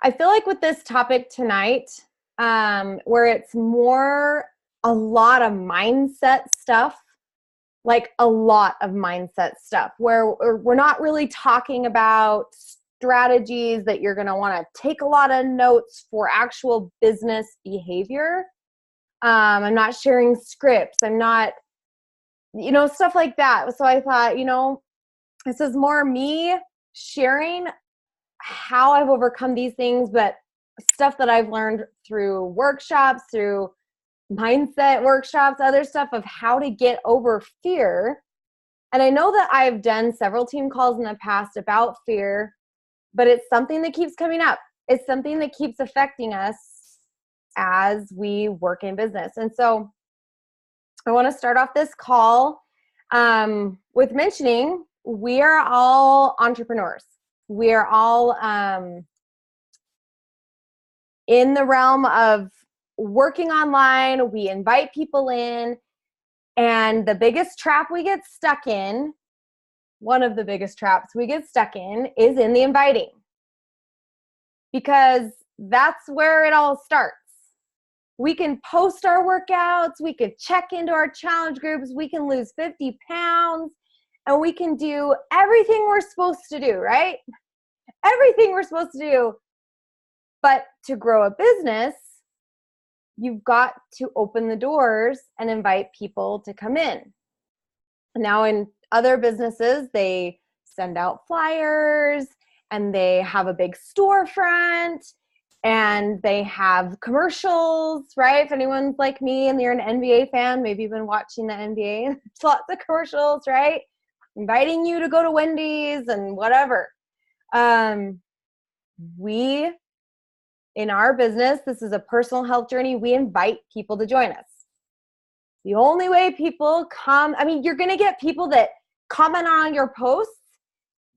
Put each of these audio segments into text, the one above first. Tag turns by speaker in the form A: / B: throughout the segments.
A: I feel like with this topic tonight, where it's more a lot of mindset stuff, like a lot of mindset stuff, where we're not really talking about strategies that you're going to want to take a lot of notes for actual business behavior. I'm not sharing scripts. I'm not, stuff like that. So I thought, this is more me sharing how I've overcome these things, but stuff that I've learned through workshops, through mindset workshops, other stuff of how to get over fear. And I know that I've done several team calls in the past about fear, but it's something that keeps coming up. It's something that keeps affecting us as we work in business. And so I want to start off this call with mentioning we are all entrepreneurs. We are all in the realm of working online. We invite people in, and the biggest trap we get stuck in, one of the biggest traps we get stuck in, is in the inviting, because that's where it all starts. We can post our workouts, we could check into our challenge groups, we can lose 50 pounds, and we can do everything we're supposed to do, right? Everything we're supposed to do. But to grow a business, you've got to open the doors and invite people to come in. Now, in other businesses, they send out flyers and they have a big storefront and they have commercials, right? If anyone's like me and you're an NBA fan, maybe you've been watching the NBA, there's lots of commercials, right? Inviting you to go to Wendy's and whatever. We, in our business, this is a personal health journey, we invite people to join us. The only way people come, you're going to get people that comment on your posts.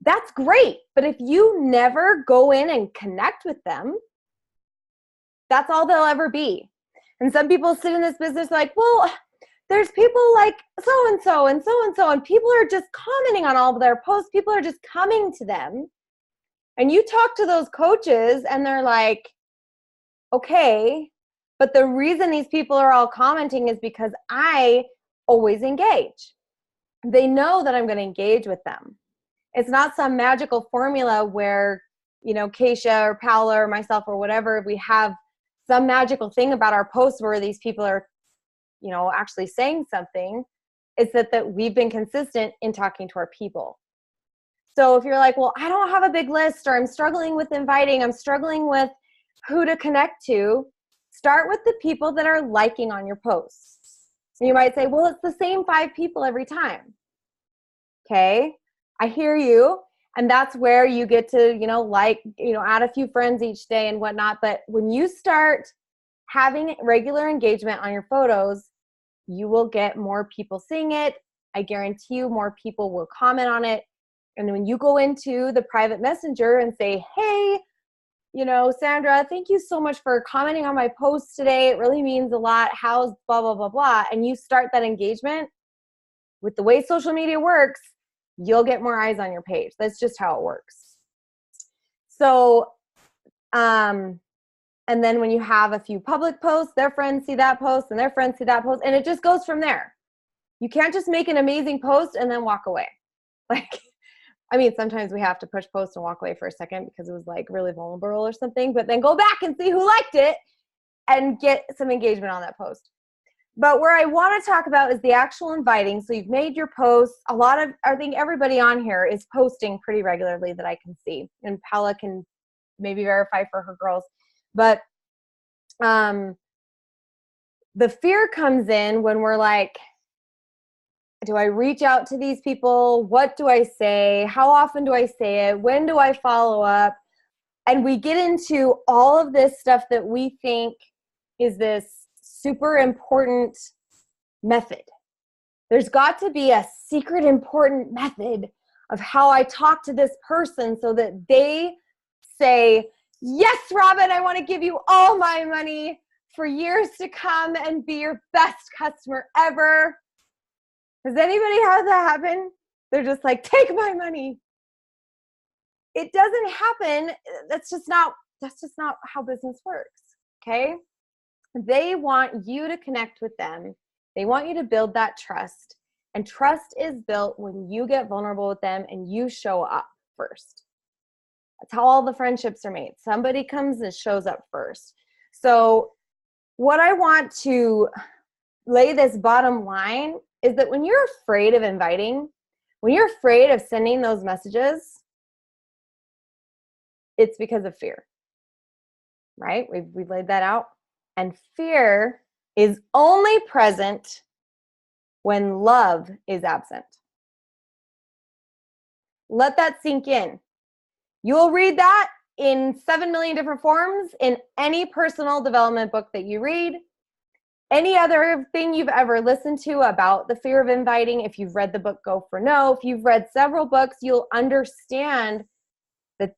A: That's great. But if you never go in and connect with them, that's all they'll ever be. And some people sit in this business like, well, there's people like so-and-so and so-and-so, and people are just commenting on all of their posts. People are just coming to them. And you talk to those coaches and they're like, okay, but the reason these people are all commenting is because I always engage. They know that I'm going to engage with them. It's not some magical formula where, Keisha or Paola or myself or whatever, we have some magical thing about our posts where these people are, actually saying something. It's that we've been consistent in talking to our people. So if you're like, well, I don't have a big list, or I'm struggling with inviting, I'm struggling with who to connect to, start with the people that are liking on your posts. And you might say, well, it's the same 5 people every time. Okay, I hear you. And that's where you get to, add a few friends each day and whatnot. But when you start having regular engagement on your photos, you will get more people seeing it. I guarantee you more people will comment on it. And when you go into the private messenger and say, hey, Sandra, thank you so much for commenting on my post today. It really means a lot. How's blah, blah, blah, blah. And you start that engagement with the way social media works, you'll get more eyes on your page. That's just how it works. So, and then when you have a few public posts, their friends see that post and their friends see that post, and it just goes from there. You can't just make an amazing post and then walk away. Sometimes we have to push post and walk away for a second because it was like really vulnerable or something, but then go back and see who liked it and get some engagement on that post. But where I want to talk about is the actual inviting. So you've made your posts. I think everybody on here is posting pretty regularly that I can see. And Paola can maybe verify for her girls. But the fear comes in when we're like, do I reach out to these people? What do I say? How often do I say it? When do I follow up? And we get into all of this stuff that we think is this super important method. There's got to be a secret important method of how I talk to this person so that they say, yes, Robyn, I want to give you all my money for years to come and be your best customer ever. Has anybody had that happen? They're just like, take my money. It doesn't happen. That's just not that's just not how business works, okay? They want you to connect with them. They want you to build that trust. And trust is built when you get vulnerable with them and you show up first. That's how all the friendships are made. Somebody comes and shows up first. So what I want to lay this bottom line is that when you're afraid of inviting, when you're afraid of sending those messages, it's because of fear, right? We've laid that out. And fear is only present when love is absent. Let that sink in. You'll read that in 7 million different forms in any personal development book that you read. Any other thing you've ever listened to about the fear of inviting, if you've read the book Go for No, if you've read several books, you'll understand that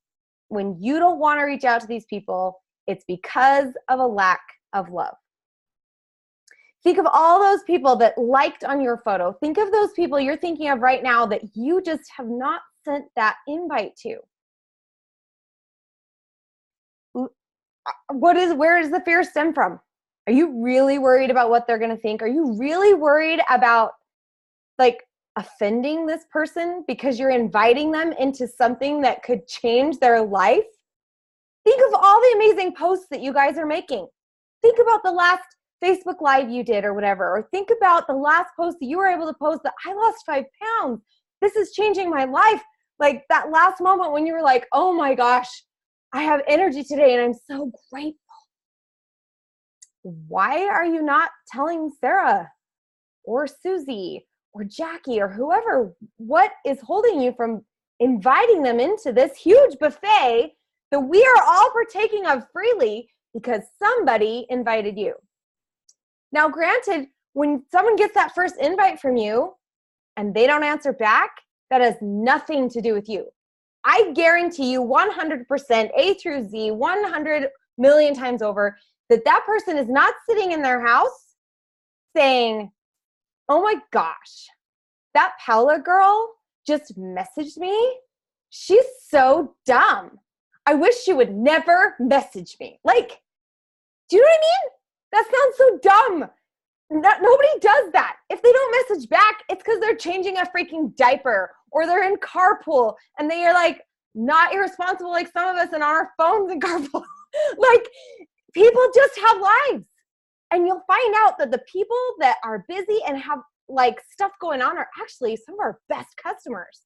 A: when you don't want to reach out to these people, it's because of a lack of love. Think of all those people that liked on your photo. Think of those people you're thinking of right now that you just have not sent that invite to. Where does the fear stem from? Are you really worried about what they're going to think? Are you really worried about like offending this person because you're inviting them into something that could change their life? Think of all the amazing posts that you guys are making. Think about the last Facebook Live you did or whatever, or think about the last post that you were able to post that I lost 5 pounds. This is changing my life. Like that last moment when you were like, oh my gosh, I have energy today and I'm so grateful. Why are you not telling Sarah or Susie or Jackie or whoever what is holding you from inviting them into this huge buffet that we are all partaking of freely because somebody invited you? Now, granted, when someone gets that first invite from you and they don't answer back, that has nothing to do with you. I guarantee you 100%, A through Z, 100 million times over, that person is not sitting in their house saying, oh my gosh, that Paula girl just messaged me. She's so dumb. I wish she would never message me. Like, do you know what I mean? That sounds so dumb. Nobody does that. If they don't message back, it's because they're changing a freaking diaper or they're in carpool and they are like not irresponsible like some of us and on our phones in carpool. Like, people just have lives. And you'll find out that the people that are busy and have like stuff going on are actually some of our best customers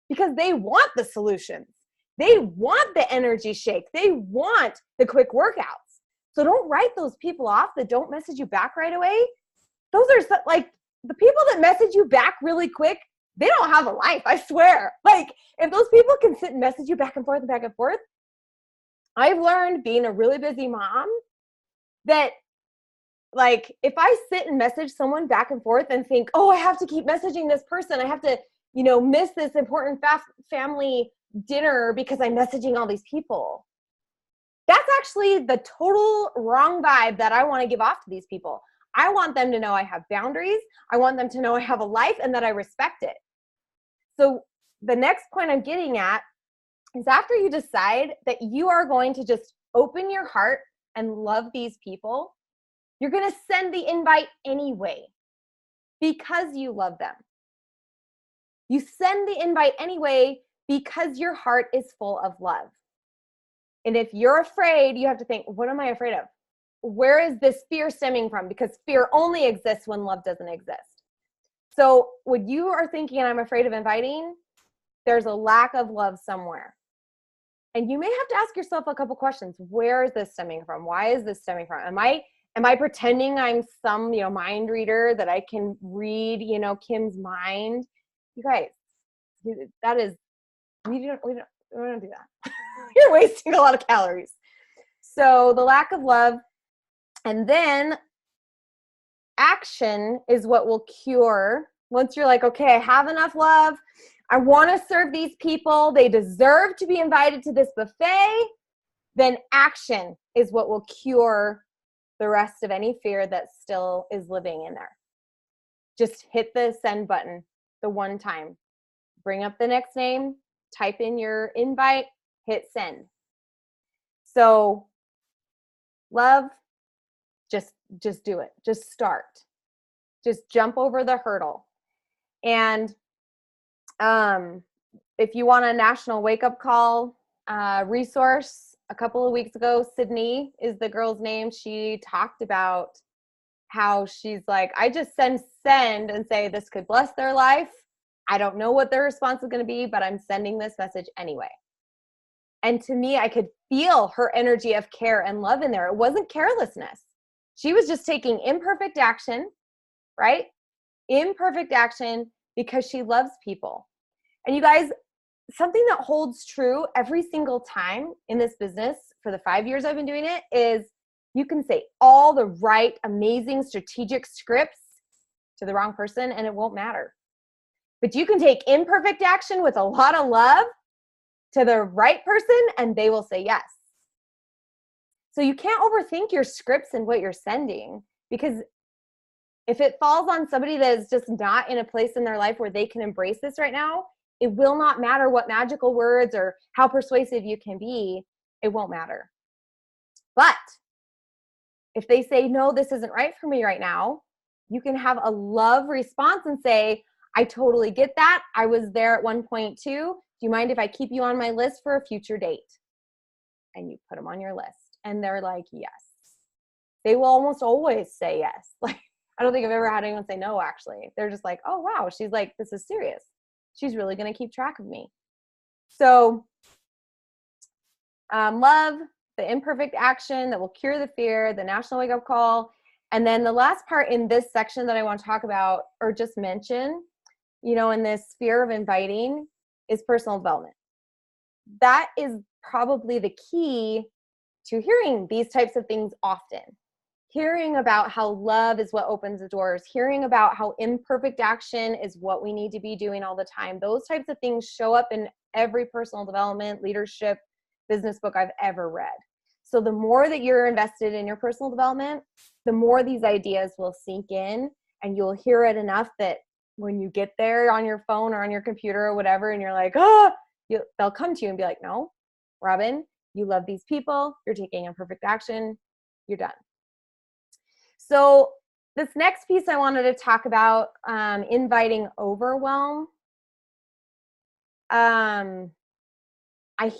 A: because they want the solutions. They want the energy shake. They want the quick workouts. So don't write those people off that don't message you back right away. Those are like the people that message you back really quick, they don't have a life, I swear. Like if those people can sit and message you back and forth and back and forth, I've learned being a really busy mom that like if I sit and message someone back and forth and think, oh, I have to keep messaging this person. I have to, miss this important family dinner because I'm messaging all these people. That's actually the total wrong vibe that I want to give off to these people. I want them to know I have boundaries. I want them to know I have a life and that I respect it. So the next point I'm getting at is after you decide that you are going to just open your heart and love these people, you're going to send the invite anyway because you love them. You send the invite anyway because your heart is full of love. And if you're afraid, you have to think, what am I afraid of? Where is this fear stemming from? Because fear only exists when love doesn't exist. So when you are thinking, I'm afraid of inviting, there's a lack of love somewhere. And you may have to ask yourself a couple questions. Where is this stemming from? Why is this stemming from? Am I pretending I'm some, mind reader that I can read, Kim's mind? You guys, that is, we don't do that. You're wasting a lot of calories. So the lack of love, and then action is what will cure. Once you're like, okay, I have enough love. I want to serve these people. They deserve to be invited to this buffet. Then action is what will cure the rest of any fear that still is living in there. Just hit the send button the one time. Bring up the next name, type in your invite, hit send. So love, just do it. Just start. Just jump over the hurdle. And if you want a national wake-up call resource, a couple of weeks ago, Sydney is the girl's name. She talked about how she's like, I just send and say this could bless their life. I don't know what their response is going to be, but I'm sending this message anyway. And to me, I could feel her energy of care and love in there. It wasn't carelessness. She was just taking imperfect action, right? Imperfect action because she loves people. And you guys, something that holds true every single time in this business for the 5 years I've been doing it is you can say all the right, amazing, strategic scripts to the wrong person and it won't matter. But you can take imperfect action with a lot of love to the right person and they will say yes. So you can't overthink your scripts and what you're sending, because if it falls on somebody that is just not in a place in their life where they can embrace this right now, it will not matter what magical words or how persuasive you can be. It won't matter. But if they say, no, this isn't right for me right now, you can have a love response and say, I totally get that. I was there at 1.2. Do you mind if I keep you on my list for a future date? And you put them on your list. And they're like, yes. They will almost always say yes. Like, I don't think I've ever had anyone say no, actually. They're just like, oh, wow. She's like, this is serious. She's really going to keep track of me. So love, the imperfect action that will cure the fear, the national wake-up call. And then the last part in this section that I want to talk about or just mention, in this fear of inviting, is personal development. That is probably the key to hearing these types of things often. Hearing about how love is what opens the doors, hearing about how imperfect action is what we need to be doing all the time. Those types of things show up in every personal development, leadership, business book I've ever read. So the more that you're invested in your personal development, the more these ideas will sink in, and you'll hear it enough that when you get there on your phone or on your computer or whatever, and you're like, they'll come to you and be like, no, Robyn, you love these people. You're taking imperfect action. You're done. So this next piece I wanted to talk about, inviting overwhelm. I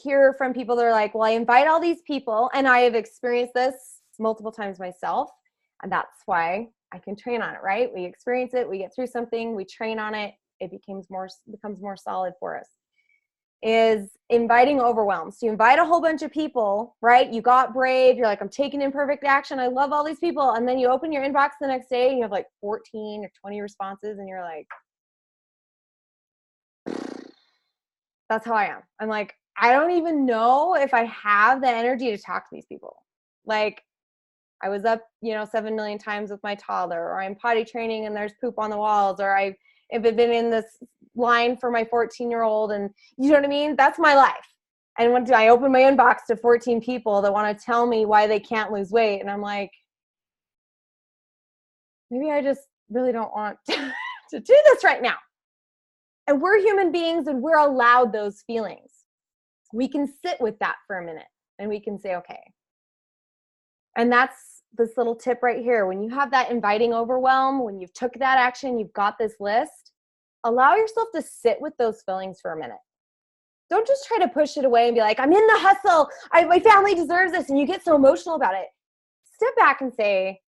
A: hear from people that are like, well, I invite all these people, and I have experienced this multiple times myself, and that's why I can train on it, right? We experience it, we get through something, we train on it, it becomes more solid for us. Is inviting overwhelm. So you invite a whole bunch of people, right? You got brave. You're like, I'm taking imperfect action. I love all these people. And then you open your inbox the next day and you have like 14 or 20 responses. And you're like, that's how I am. I'm like, I don't even know if I have the energy to talk to these people. Like, I was up, 7 million times with my toddler, or I'm potty training and there's poop on the walls, or I've been in this line for my 14-year-old, and you know what I mean? That's my life. And when I open my inbox to 14 people that want to tell me why they can't lose weight, and I'm like, maybe I just really don't want to do this right now. And we're human beings, and we're allowed those feelings. We can sit with that for a minute, and we can say, okay. And that's this little tip right here. When you have that inviting overwhelm, when you've took that action, you've got this list, allow yourself to sit with those feelings for a minute. Don't just try to push it away and be like, I'm in the hustle. My family deserves this. And you get so emotional about it. Step back and say,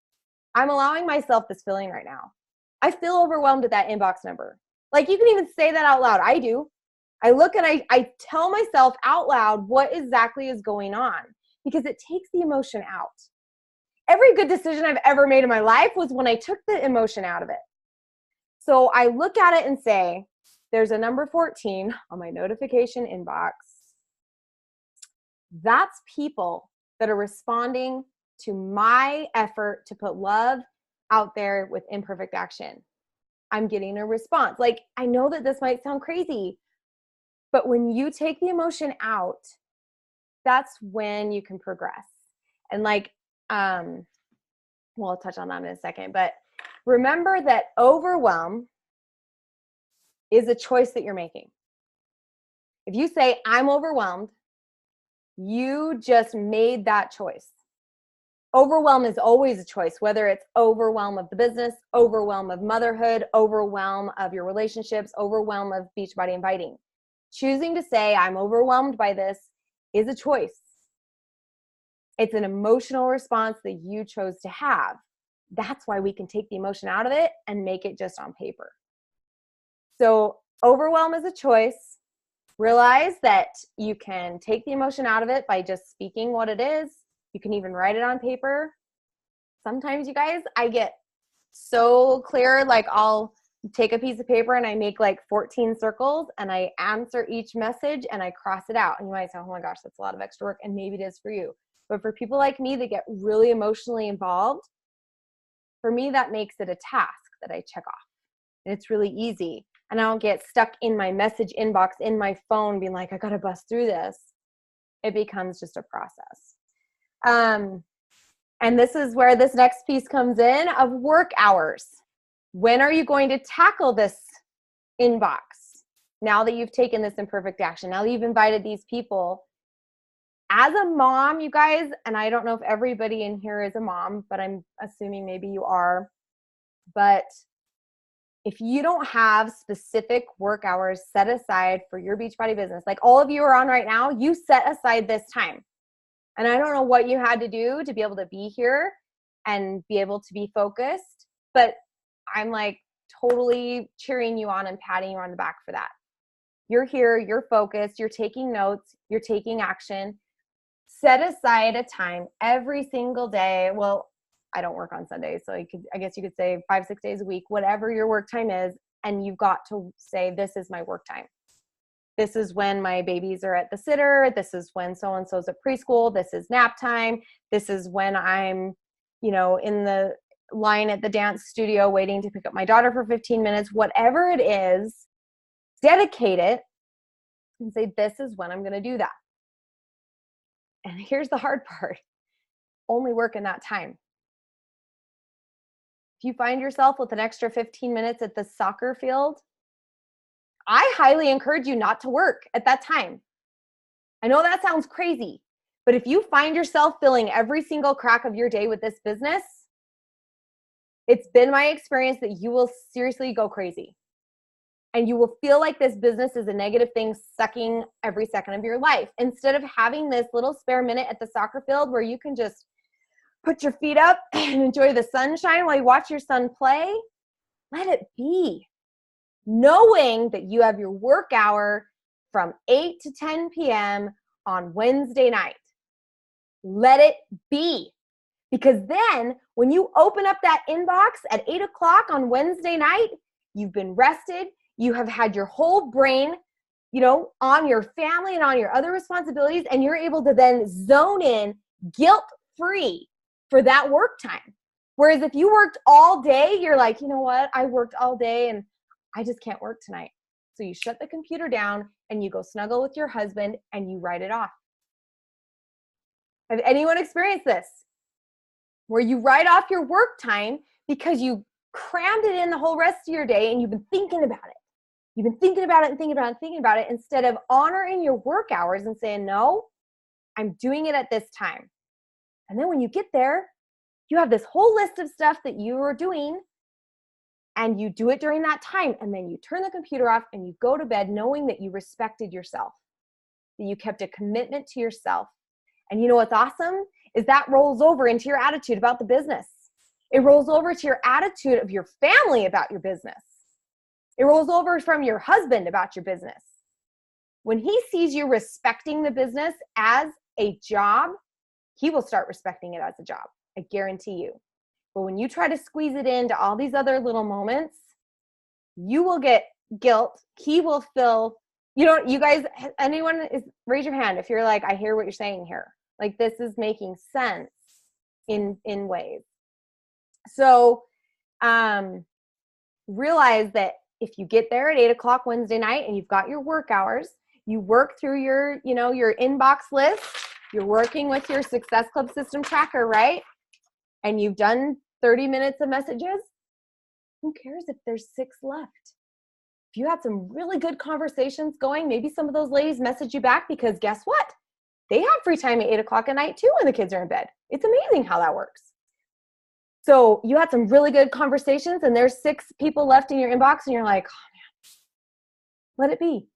A: I'm allowing myself this feeling right now. I feel overwhelmed at that inbox number. Like, you can even say that out loud. I do. I look and I tell myself out loud what exactly is going on, because it takes the emotion out. Every good decision I've ever made in my life was when I took the emotion out of it. So I look at it and say, there's a number 14 on my notification inbox. That's people that are responding to my effort to put love out there with imperfect action. I'm getting a response. Like, I know that this might sound crazy, but when you take the emotion out, that's when you can progress. And like, I'll touch on that in a second, but remember that overwhelm is a choice that you're making. If you say, I'm overwhelmed, You just made that choice. Overwhelm is always a choice, whether it's overwhelm of the business, overwhelm of motherhood, overwhelm of your relationships, overwhelm of Beachbody Inviting. Choosing to say, I'm overwhelmed by this is a choice. It's an emotional response that you chose to have. That's why we can take the emotion out of it and make it just on paper. So overwhelm is a choice. Realize that you can take the emotion out of it by just speaking what it is. You can even write it on paper. Sometimes, you guys, I get so clear, like I'll take a piece of paper and I make like 14 circles and I answer each message and I cross it out. And you might say, oh my gosh, that's a lot of extra work. And maybe it is for you. But for people like me that get really emotionally involved, for me, that makes it a task that I check off. And it's really easy. And I don't get stuck in my message inbox in my phone being like, I got to bust through this. It becomes just a process. And this is where this next piece comes in of work hours. When are you going to tackle this inbox? Now that you've taken this imperfect action, now that you've invited these people. As a mom, you guys, and I don't know if everybody in here is a mom, but I'm assuming maybe you are. But if you don't have specific work hours set aside for your Beachbody business, like all of you are on right now, you set aside this time. And I don't know what you had to do to be able to be here and be able to be focused, but I'm like totally cheering you on and patting you on the back for that. You're here, you're focused, you're taking notes, you're taking action. Set aside a time every single day. Well, I don't work on Sundays, so I guess you could say 5-6 days a week, whatever your work time is, and you've got to say, this is my work time. This is when my babies are at the sitter. This is when so-and-so's at preschool. This is nap time. This is when I'm, in the line at the dance studio waiting to pick up my daughter for 15 minutes. Whatever it is, dedicate it and say, this is when I'm going to do that. And here's the hard part. Only work in that time. If you find yourself with an extra 15 minutes at the soccer field, I highly encourage you not to work at that time. I know that sounds crazy, but if you find yourself filling every single crack of your day with this business, it's been my experience that you will seriously go crazy. And you will feel like this business is a negative thing sucking every second of your life. Instead of having this little spare minute at the soccer field where you can just put your feet up and enjoy the sunshine while you watch your son play, let it be. Knowing that you have your work hour from 8 to 10 p.m. on Wednesday night. Let it be. Because then when you open up that inbox at 8 o'clock on Wednesday night, you've been rested, you have had your whole brain, on your family and on your other responsibilities, and you're able to then zone in guilt-free for that work time. Whereas if you worked all day, you're like, you know what? I worked all day and I just can't work tonight. So you shut the computer down and you go snuggle with your husband and you write it off. Have anyone experienced this? Where you write off your work time because you crammed it in the whole rest of your day and you've been thinking about it. You've been thinking about it and thinking about it and thinking about it instead of honoring your work hours and saying, no, I'm doing it at this time. And then when you get there, you have this whole list of stuff that you are doing and you do it during that time. And then you turn the computer off and you go to bed knowing that you respected yourself, that you kept a commitment to yourself. And you know what's awesome is that rolls over into your attitude about the business. It rolls over to your attitude of your family about your business. It rolls over from your husband about your business. When he sees you respecting the business as a job, he will start respecting it as a job. I guarantee you. But when you try to squeeze it into all these other little moments, you will get guilt. He will feel, you guys, raise your hand if you're like, I hear what you're saying here. Like this is making sense in ways. So realize that if you get there at 8 o'clock Wednesday night and you've got your work hours, you work through your inbox list, you're working with your Success Club system tracker, right? And you've done 30 minutes of messages, who cares if there's 6 left? If you had some really good conversations going, maybe some of those ladies message you back because guess what? They have free time at 8 o'clock at night too when the kids are in bed. It's amazing how that works. So you had some really good conversations and there's 6 people left in your inbox and you're like, oh man, let it be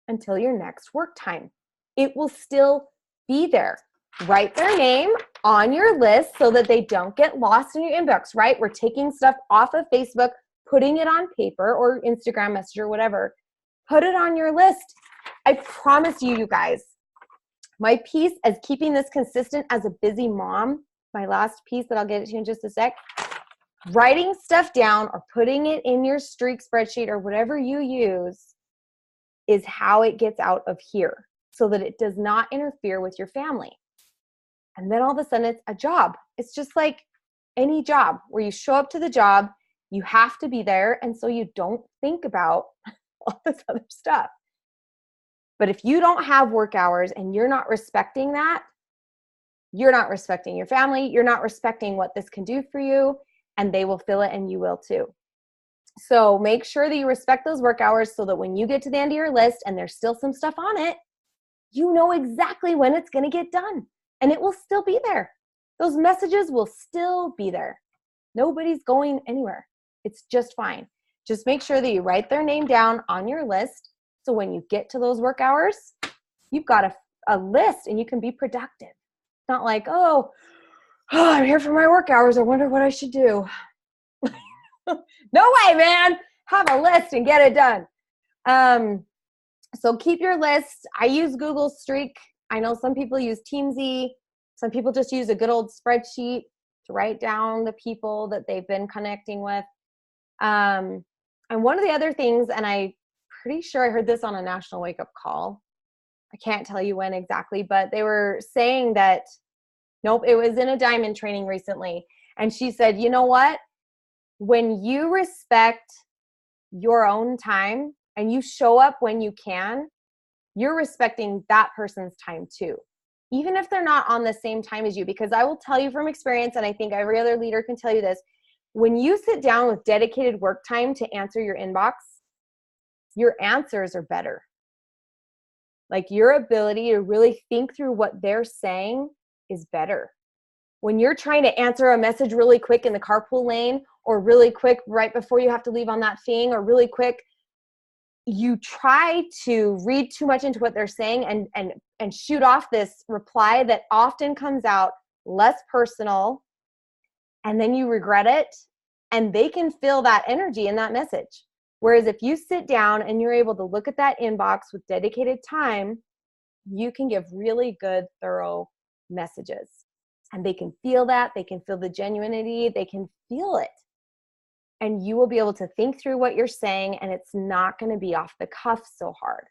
A: until your next work time. It will still be there. Write their name on your list so that they don't get lost in your inbox, right? We're taking stuff off of Facebook, putting it on paper or Instagram message or whatever. Put it on your list. I promise you, you guys, my piece as keeping this consistent as a busy mom, my last piece that I'll get to in just a sec, writing stuff down or putting it in your streak spreadsheet or whatever you use is how it gets out of here so that it does not interfere with your family. And then all of a sudden it's a job. It's just like any job where you show up to the job, you have to be there. And so you don't think about all this other stuff. But if you don't have work hours and you're not respecting that, you're not respecting your family. You're not respecting what this can do for you, and they will feel it and you will too. So make sure that you respect those work hours so that when you get to the end of your list and there's still some stuff on it, you know exactly when it's going to get done and it will still be there. Those messages will still be there. Nobody's going anywhere. It's just fine. Just make sure that you write their name down on your list so when you get to those work hours, you've got a list and you can be productive. Not like, oh, I'm here for my work hours. I wonder what I should do. No way, man. Have a list and get it done. So keep your list. I use Google Streak. I know some people use Teamsy. Some people just use a good old spreadsheet to write down the people that they've been connecting with. And one of the other things, and I'm pretty sure I heard this on a national wake-up call. I can't tell you when exactly, but they were saying that, nope, it was in a Diamond training recently. And she said, you know what? When you respect your own time and you show up when you can, you're respecting that person's time too. Even if they're not on the same time as you, because I will tell you from experience, and I think every other leader can tell you this, when you sit down with dedicated work time to answer your inbox, your answers are better. Like your ability to really think through what they're saying is better. When you're trying to answer a message really quick in the carpool lane or really quick right before you have to leave on that thing or really quick, you try to read too much into what they're saying and shoot off this reply that often comes out less personal, and then you regret it, and they can feel that energy in that message. Whereas if you sit down and you're able to look at that inbox with dedicated time, you can give really good, thorough messages. And they can feel that. They can feel the genuinity. They can feel it. And you will be able to think through what you're saying, and it's not going to be off the cuff so hard.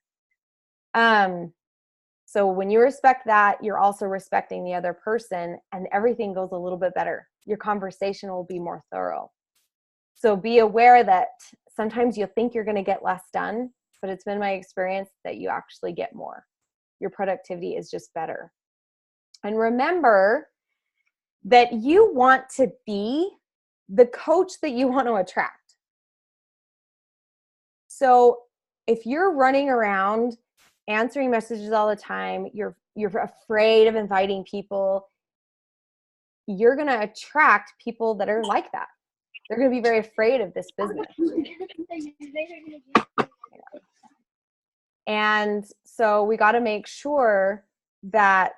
A: So when you respect that, you're also respecting the other person, and everything goes a little bit better. Your conversation will be more thorough. So be aware that sometimes you'll think you're going to get less done, but it's been my experience that you actually get more. Your productivity is just better. And remember that you want to be the coach that you want to attract. So if you're running around answering messages all the time, you're afraid of inviting people, you're going to attract people that are like that. They're going to be very afraid of this business. And so we got to make sure that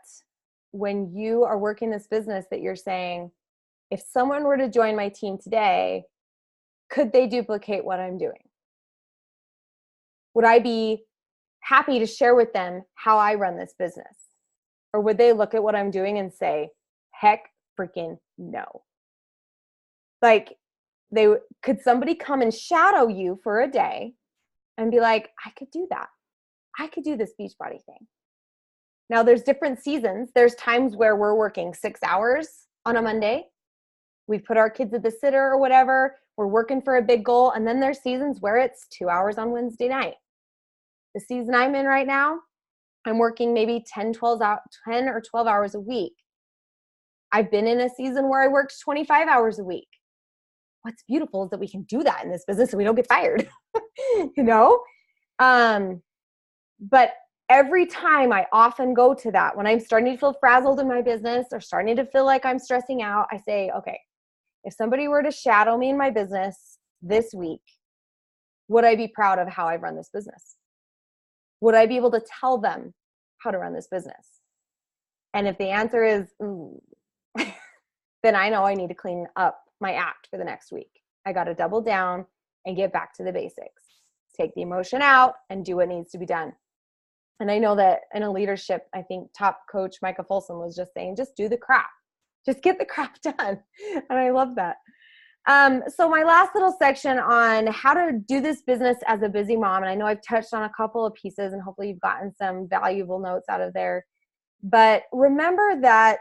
A: when you are working this business that you're saying, if someone were to join my team today, could they duplicate what I'm doing? Would I be happy to share with them how I run this business? Or would they look at what I'm doing and say, heck freaking no? Like, could somebody come and shadow you for a day and be like, I could do that. I could do this Beachbody thing. Now there's different seasons. There's times where we're working 6 hours on a Monday. We put our kids at the sitter or whatever. We're working for a big goal. And then there's seasons where it's 2 hours on Wednesday night. The season I'm in right now, I'm working maybe 10 or 12 hours a week. I've been in a season where I worked 25 hours a week. What's beautiful is that we can do that in this business and we don't get fired, you know? But every time I often go to that, when I'm starting to feel frazzled in my business or starting to feel like I'm stressing out, I say, okay, if somebody were to shadow me in my business this week, would I be proud of how I've run this business? Would I be able to tell them how to run this business? And if the answer is, ooh, then I know I need to clean up my act for the next week. I got to double down and get back to the basics. Take the emotion out and do what needs to be done. And I know that in a leadership, I think top coach Micah Folsom was just saying, just do the crap. Just get the crap done. And I love that. So my last little section on how to do this business as a busy mom, and I know I've touched on a couple of pieces and hopefully you've gotten some valuable notes out of there. But remember that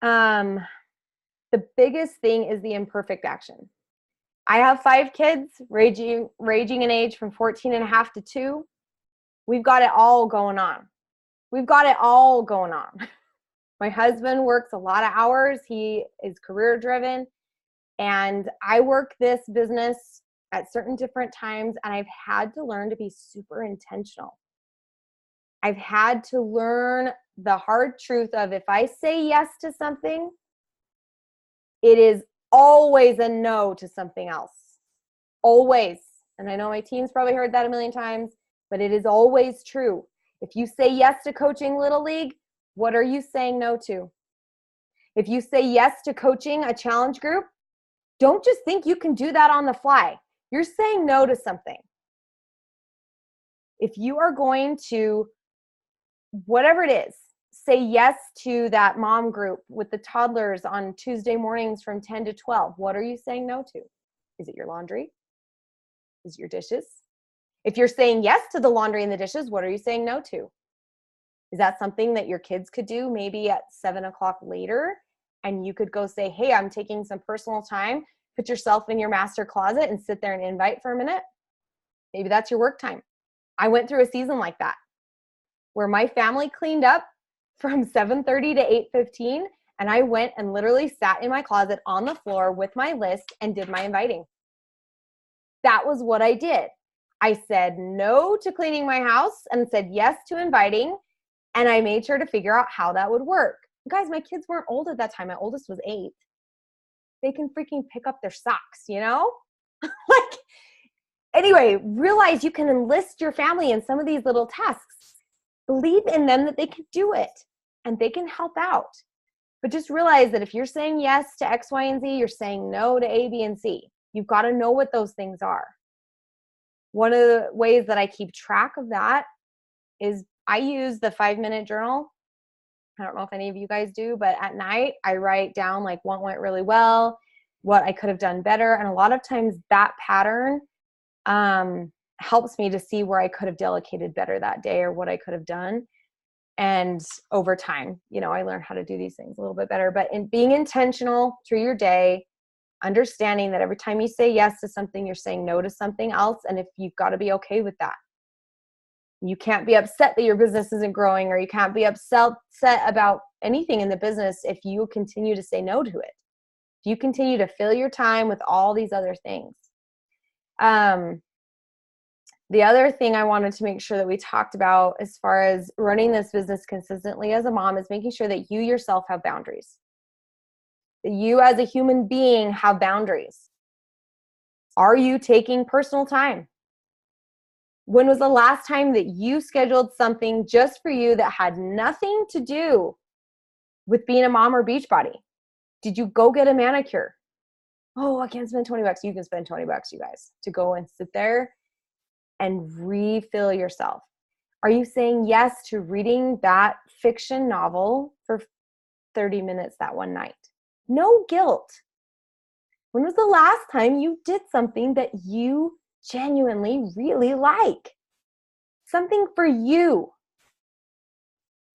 A: the biggest thing is the imperfect action. I have 5 kids ranging in age from 14 and a half to 2. We've got it all going on. My husband works a lot of hours. He is career driven, and I work this business at certain different times, and I've had to learn to be super intentional. I've had to learn the hard truth of if I say yes to something, it is always a no to something else. Always. And I know my team's probably heard that a million times, but it is always true. If you say yes to coaching Little League, what are you saying no to? If you say yes to coaching a challenge group, don't just think you can do that on the fly. You're saying no to something. If you are going to, whatever it is, say yes to that mom group with the toddlers on Tuesday mornings from 10 to 12, what are you saying no to? Is it your laundry? Is it your dishes? If you're saying yes to the laundry and the dishes, what are you saying no to? Is that something that your kids could do maybe at 7 o'clock later? And you could go say, hey, I'm taking some personal time. Put yourself in your master closet and sit there and invite for a minute. Maybe that's your work time. I went through a season like that where my family cleaned up from 7:30 to 8:15. And I went and literally sat in my closet on the floor with my list and did my inviting. That was what I did. I said no to cleaning my house and said yes to inviting. And I made sure to figure out how that would work. Guys, my kids weren't old at that time. My oldest was 8. They can freaking pick up their socks, you know? Like, anyway, realize you can enlist your family in some of these little tasks. Believe in them that they can do it and they can help out. But just realize that if you're saying yes to X, Y, and Z, you're saying no to A, B, and C. You've got to know what those things are. One of the ways that I keep track of that is I use the 5-minute journal. I don't know if any of you guys do, but at night I write down like what went really well, what I could have done better. And a lot of times that pattern helps me to see where I could have delegated better that day or what I could have done. And over time, you know, I learned how to do these things a little bit better. But in being intentional through your day, understanding that every time you say yes to something, you're saying no to something else. And if you've got to be okay with that. You can't be upset that your business isn't growing, or you can't be upset about anything in the business if you continue to say no to it. If you continue to fill your time with all these other things. The other thing I wanted to make sure that we talked about as far as running this business consistently as a mom is making sure that you yourself have boundaries. That you as a human being have boundaries. Are you taking personal time? When was the last time that you scheduled something just for you that had nothing to do with being a mom or Beachbody? Did you go get a manicure? Oh, I can't spend $20. You can spend $20, you guys, to go and sit there and refill yourself. Are you saying yes to reading that fiction novel for 30 minutes that one night? No guilt. When was the last time you did something that you genuinely really like? Something for you.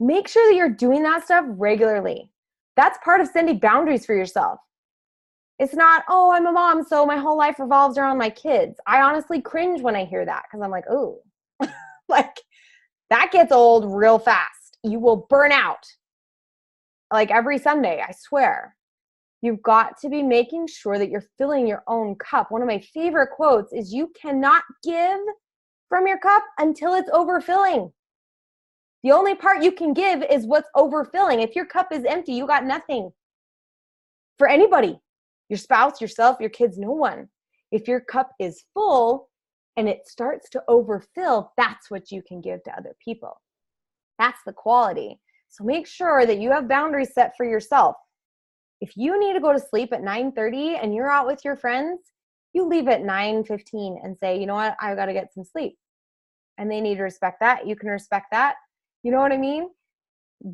A: Make sure that you're doing that stuff regularly. That's part of setting boundaries for yourself. It's not, oh, I'm a mom, so my whole life revolves around my kids. I honestly cringe when I hear that because I'm like, oh, like that gets old real fast. You will burn out like every Sunday, I swear. You've got to be making sure that you're filling your own cup. One of my favorite quotes is, you cannot give from your cup until it's overfilling. The only part you can give is what's overfilling. If your cup is empty, you got nothing for anybody, your spouse, yourself, your kids, no one. If your cup is full and it starts to overfill, that's what you can give to other people. That's the quality. So make sure that you have boundaries set for yourself. If you need to go to sleep at 9:30 and you're out with your friends, you leave at 9:15 and say, you know what, I've got to get some sleep. And they need to respect that. You can respect that. You know what I mean?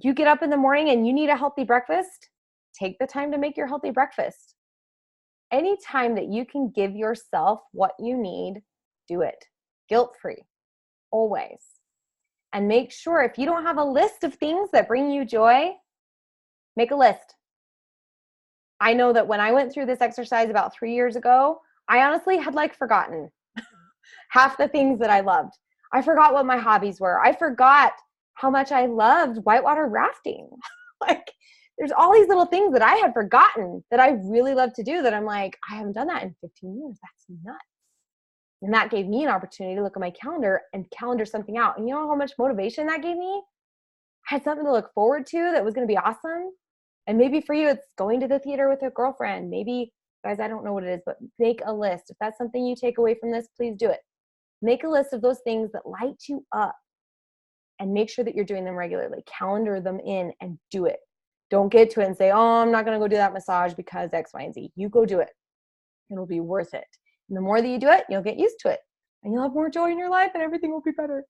A: You get up in the morning and you need a healthy breakfast, take the time to make your healthy breakfast. Any time that you can give yourself what you need, do it. Guilt-free, always. And make sure if you don't have a list of things that bring you joy, make a list. I know that when I went through this exercise about 3 years ago, I honestly had forgotten half the things that I loved. I forgot what my hobbies were. I forgot how much I loved whitewater rafting. There's all these little things that I had forgotten that I really love to do that I'm like, I haven't done that in 15 years. That's nuts. And that gave me an opportunity to look at my calendar and calendar something out. And you know how much motivation that gave me? I had something to look forward to that was going to be awesome. And maybe for you, it's going to the theater with a girlfriend. Maybe, guys, I don't know what it is, but make a list. If that's something you take away from this, please do it. Make a list of those things that light you up and make sure that you're doing them regularly. Calendar them in and do it. Don't get to it and say, oh, I'm not going to go do that massage because X, Y, and Z. You go do it. It'll be worth it. And the more that you do it, you'll get used to it. And you'll have more joy in your life and everything will be better.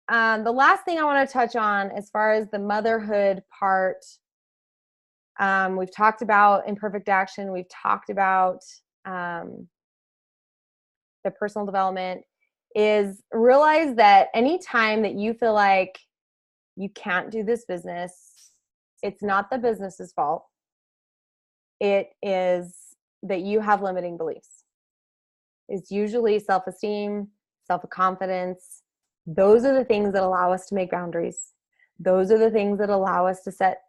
A: The last thing I want to touch on as far as the motherhood part, we've talked about imperfect action. We've talked about the personal development, is realize that any time that you feel like you can't do this business, it's not the business's fault. It is that you have limiting beliefs. It's usually self-esteem, self-confidence. Those are the things that allow us to make boundaries. Those are the things that allow us to set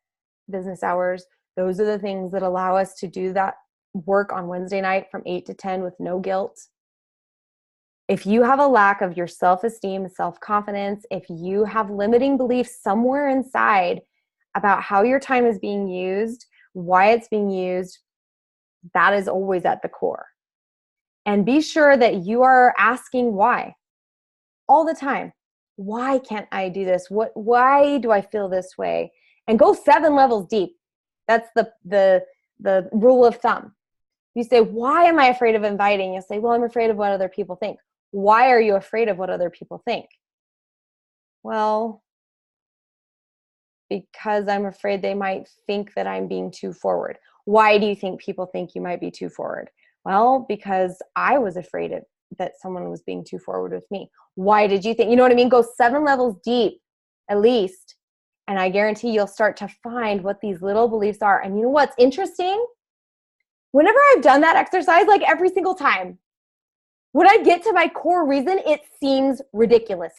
A: business hours. Those are the things that allow us to do that work on Wednesday night from 8 to 10 with no guilt. If you have a lack of your self-esteem and self-confidence, if you have limiting beliefs somewhere inside about how your time is being used, why it's being used, that is always at the core. And be sure that you are asking why all the time. Why can't I do this? Why do I feel this way? And go 7 levels deep. That's the rule of thumb. You say, why am I afraid of inviting? You'll say, well, I'm afraid of what other people think. Why are you afraid of what other people think? Well, because I'm afraid they might think that I'm being too forward. Why do you think people think you might be too forward? Well, because I was afraid that someone was being too forward with me. Why did you think? You know what I mean? Go 7 levels deep, at least. And I guarantee you'll start to find what these little beliefs are. And you know what's interesting? Whenever I've done that exercise, every single time, when I get to my core reason, it seems ridiculous.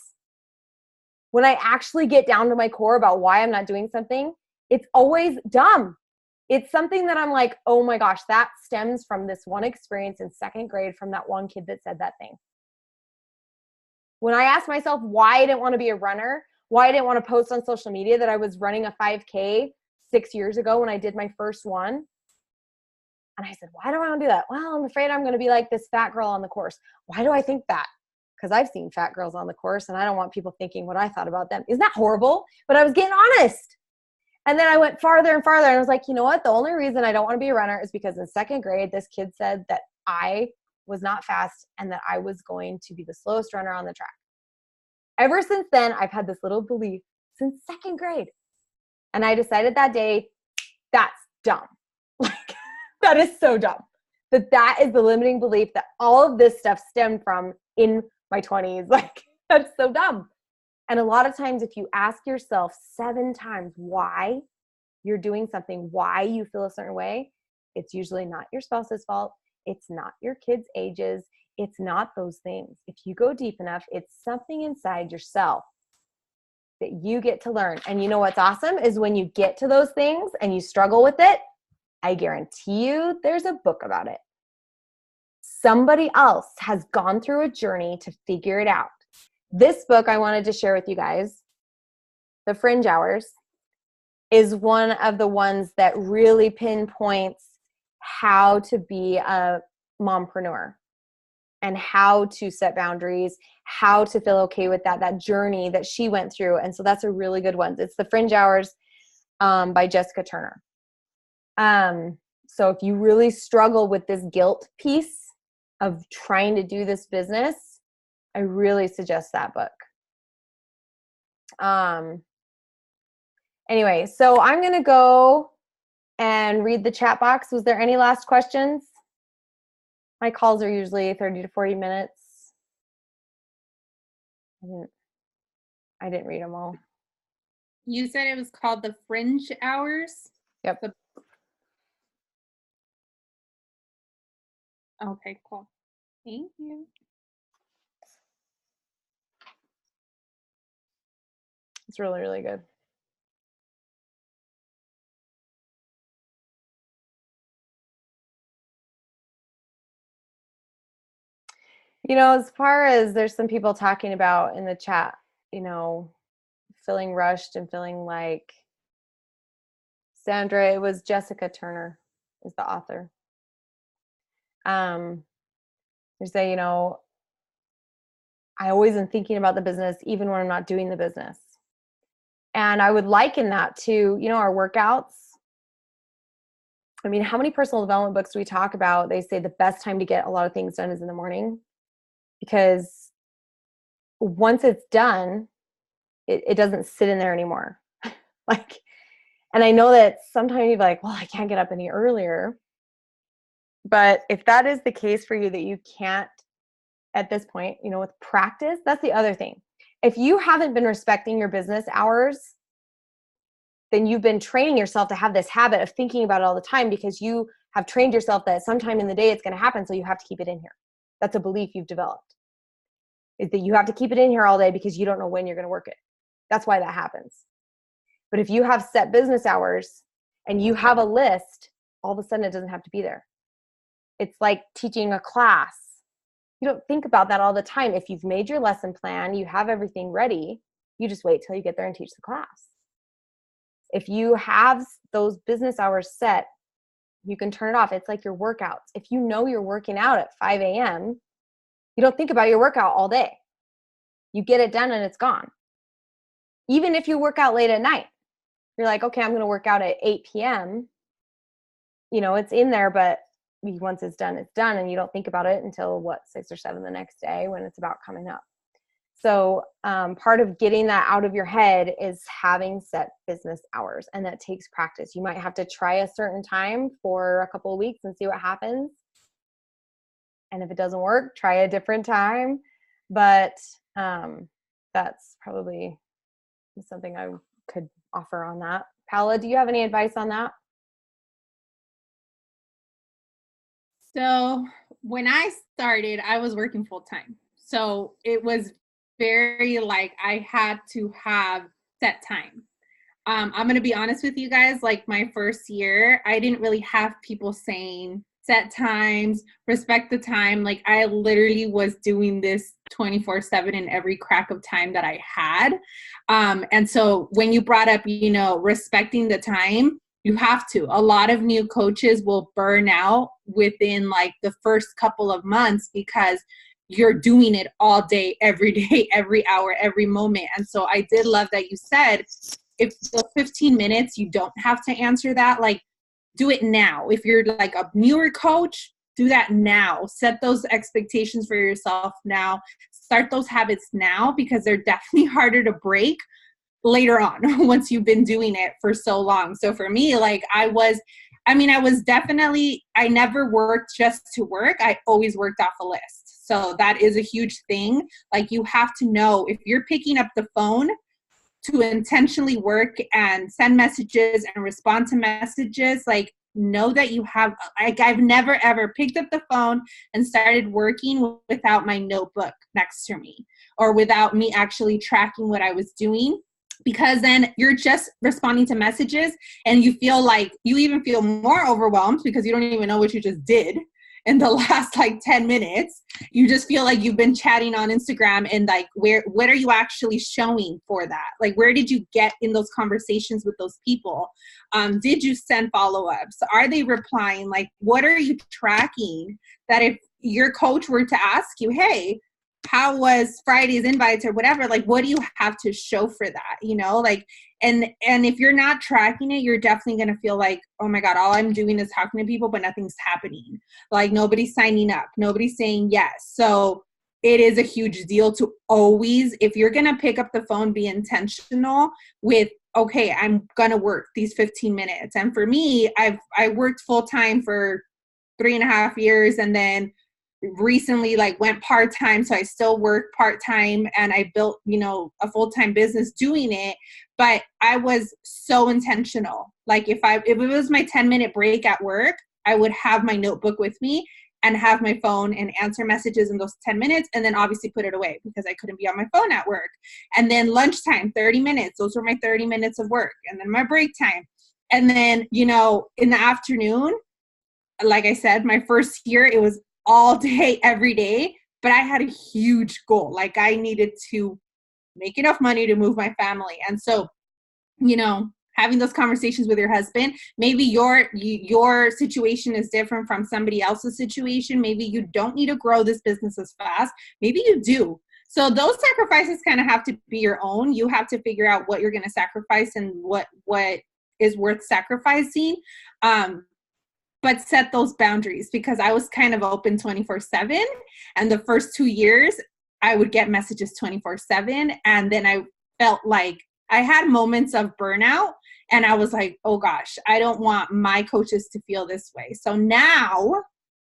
A: When I actually get down to my core about why I'm not doing something, it's always dumb. It's something that I'm like, oh my gosh, that stems from this one experience in 2nd grade from that one kid that said that thing. When I asked myself why I didn't want to be a runner, why I didn't want to post on social media that I was running a 5K 6 years ago when I did my first one. And I said, why do I want to do that? Well, I'm afraid I'm going to be like this fat girl on the course. Why do I think that? Because I've seen fat girls on the course and I don't want people thinking what I thought about them. Isn't that horrible? But I was getting honest. And then I went farther and farther and I was like, you know what? The only reason I don't want to be a runner is because in 2nd grade, this kid said that I was not fast and that I was going to be the slowest runner on the track. Ever since then, I've had this little belief since 2nd grade. And I decided that day, that's dumb. That is so dumb. That is the limiting belief that all of this stuff stemmed from in my 20s. That's so dumb. And a lot of times, if you ask yourself 7 times why you're doing something, why you feel a certain way, it's usually not your spouse's fault. It's not your kids' ages. It's not those things. If you go deep enough, it's something inside yourself that you get to learn. And you know what's awesome is when you get to those things and you struggle with it, I guarantee you there's a book about it. somebody else has gone through a journey to figure it out. This book I wanted to share with you guys, The Fringe Hours, is one of the ones that really pinpoints how to be a mompreneur and how to set boundaries, how to feel okay with that journey that she went through. And so that's a really good one. It's The Fringe Hours by Jessica Turner. So if you really struggle with this guilt piece of trying to do this business, I really suggest that book. Anyway, so I'm going to go and read the chat box. Was there any last questions? My calls are usually 30 to 40 minutes. I didn't read them all.
B: You said it was called The Fringe Hours?
A: Yep.
B: Okay, cool. Thank you.
A: It's really, really good. You know, as far as there's some people talking about in the chat, you know, feeling rushed and feeling like Sandra, it was Jessica Turner is the author. They say, you know, I always am thinking about the business even when I'm not doing the business. And I would liken that to, you know, our workouts. I mean, how many personal development books do we talk about? They say the best time to get a lot of things done is in the morning, because once it's done, it doesn't sit in there anymore. And I know that sometimes you're like, well, I can't get up any earlier. But if that is the case for you, that you can't at this point, you know, with practice, that's the other thing. If you haven't been respecting your business hours, then you've been training yourself to have this habit of thinking about it all the time, because you have trained yourself that sometime in the day it's going to happen, so you have to keep it in here. That's a belief you've developed, is that you have to keep it in here all day because you don't know when you're going to work it. That's why that happens. But if you have set business hours and you have a list, all of a sudden it doesn't have to be there. It's like teaching a class. You don't think about that all the time. If you've made your lesson plan, you have everything ready, you just wait till you get there and teach the class. If you have those business hours set, you can turn it off. It's like your workouts. If you know you're working out at 5 a.m., you don't think about your workout all day. You get it done and it's gone. Even if you work out late at night, you're like, okay, I'm going to work out at 8 p.m. You know, it's in there, but once it's done, and you don't think about it until 6 or 7 the next day when it's about coming up. So part of getting that out of your head is having set business hours, and that takes practice. You might have to try a certain time for a couple of weeks and see what happens. And if it doesn't work, try a different time. But that's probably something I could offer on that. Paula, do you have any advice on that?
B: So when I started, I was working full time. So it was very like I had to have set time. I'm going to be honest with you guys, like my first year, I didn't really have people saying set times, respect the time. Like I literally was doing this 24/7 in every crack of time that I had. And so when you brought up, you know, respecting the time, you have to. A lot of new coaches will burn out within like the first couple of months because you're doing it all day, every day, every hour, every moment. And so I did love that you said, if the 15 minutes, you don't have to answer that, like do it now. If you're like a newer coach, do that now. Set those expectations for yourself now. Start those habits now, because they're definitely harder to break later on once you've been doing it for so long. So for me, like I never worked just to work. I always worked off a list. So that is a huge thing. Like you have to know if you're picking up the phone to intentionally work and send messages and respond to messages, like know that you have, like I've never ever picked up the phone and started working without my notebook next to me or without me actually tracking what I was doing. Because then you're just responding to messages and you feel like you even feel more overwhelmed because you don't even know what you just did. in the last like 10 minutes. You just feel like you've been chatting on Instagram, and like, what are you actually showing for that? Like, where did you get in those conversations with those people? Did you send follow-ups? Are they replying? Like, what are you tracking that if your coach were to ask you, hey, how was Friday's invites or whatever, like, what do you have to show for that? You know, like, and if you're not tracking it, you're definitely going to feel like, oh my God, all I'm doing is talking to people, but nothing's happening. Like, nobody's signing up, nobody's saying yes. So it is a huge deal to always, if you're going to pick up the phone, be intentional with, okay, I'm going to work these 15 minutes. And for me, I worked full time for 3.5 years, and then recently like went part-time. So I still work part-time, and I built, you know, a full-time business doing it. But I was so intentional. Like, if it was my 10-minute break at work, I would have my notebook with me and have my phone and answer messages in those 10 minutes, and then obviously put it away because I couldn't be on my phone at work. And then lunchtime, 30 minutes, those were my 30 minutes of work. And then my break time. And then, you know, in the afternoon, like I said, my first year, it was all day, every day, but I had a huge goal. Like, I needed to make enough money to move my family. And so, you know, having those conversations with your husband, maybe your situation is different from somebody else's situation. Maybe you don't need to grow this business as fast. Maybe you do. So those sacrifices kind of have to be your own. You have to figure out what you're going to sacrifice and what is worth sacrificing. But set those boundaries, because I was kind of open 24/7. And the first 2 years I would get messages 24/7. And then I felt like I had moments of burnout, and I was like, oh gosh, I don't want my coaches to feel this way. So now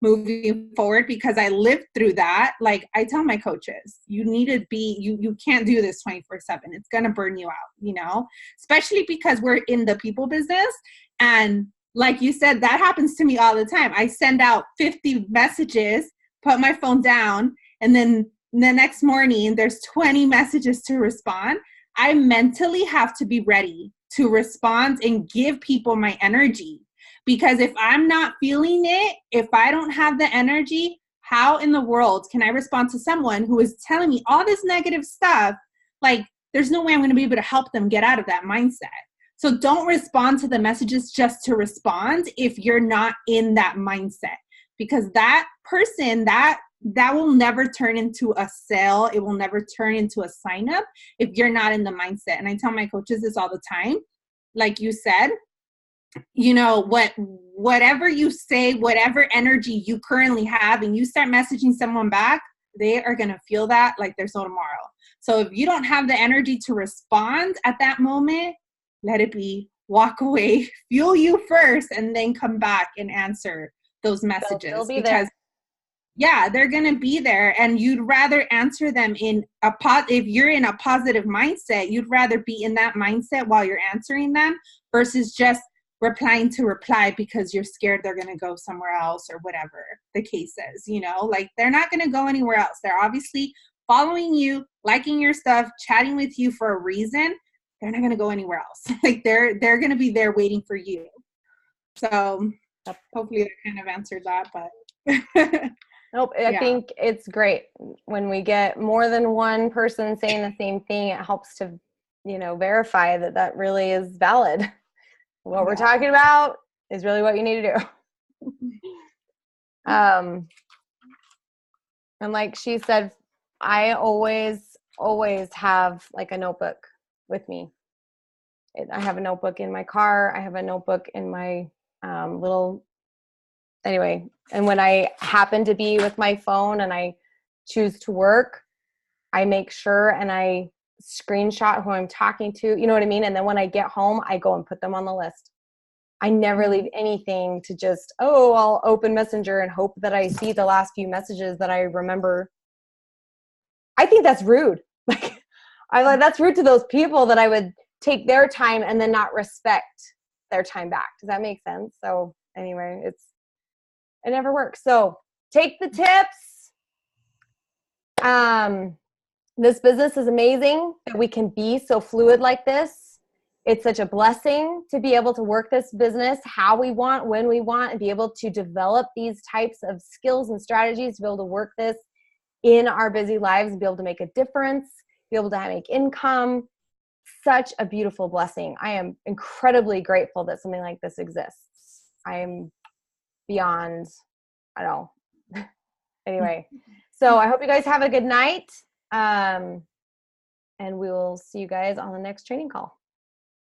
B: moving forward, because I lived through that, like, I tell my coaches, you need to be, you can't do this 24/7. It's going to burn you out, you know, especially because we're in the people business. And like you said, that happens to me all the time. I send out 50 messages, put my phone down, and then the next morning there's 20 messages to respond. I mentally have to be ready to respond and give people my energy. Because if I'm not feeling it, if I don't have the energy, how in the world can I respond to someone who is telling me all this negative stuff? Like, there's no way I'm going to be able to help them get out of that mindset. So don't respond to the messages just to respond if you're not in that mindset, because that person, that will never turn into a sale. It will never turn into a sign up if you're not in the mindset. And I tell my coaches this all the time. Like you said, you know, whatever you say, whatever energy you currently have, and you start messaging someone back, they are going to feel that like there's no tomorrow. So if you don't have the energy to respond at that moment, let it be, walk away, fuel you first, and then come back and answer those messages. Because there. Yeah, they're going to be there, and you'd rather answer them in if you're in a positive mindset, you'd rather be in that mindset while you're answering them versus just replying to reply because you're scared they're going to go somewhere else or whatever the case is, you know, like, they're not going to go anywhere else. They're obviously following you, liking your stuff, chatting with you for a reason. They're not going to go anywhere else. Like, they're going to be there waiting for you. So hopefully that kind of answered that, but
A: nope. I think it's great when we get more than one person saying the same thing. It helps to, you know, verify that really is valid. What we're talking about is really what you need to do. And like she said, I always have like a notebook with me. I have a notebook in my car. I have a notebook in my anyway. And when I happen to be with my phone and I choose to work, I make sure and I screenshot who I'm talking to, you know what I mean? And then when I get home, I go and put them on the list. I never leave anything to just, I'll open Messenger and hope that I see the last few messages that I remember. I think that's rude. Like, that's rude to those people that I would take their time and then not respect their time back. Does that make sense? So anyway, it never works. So take the tips. This business is amazing that we can be so fluid like this. It's such a blessing to be able to work this business how we want, when we want, and be able to develop these types of skills and strategies to be able to work this in our busy lives and be able to make a difference, be able to make income. Such a beautiful blessing. I am incredibly grateful that something like this exists. I am beyond, I don't know. Anyway, so I hope you guys have a good night. And we will see you guys on the next training call.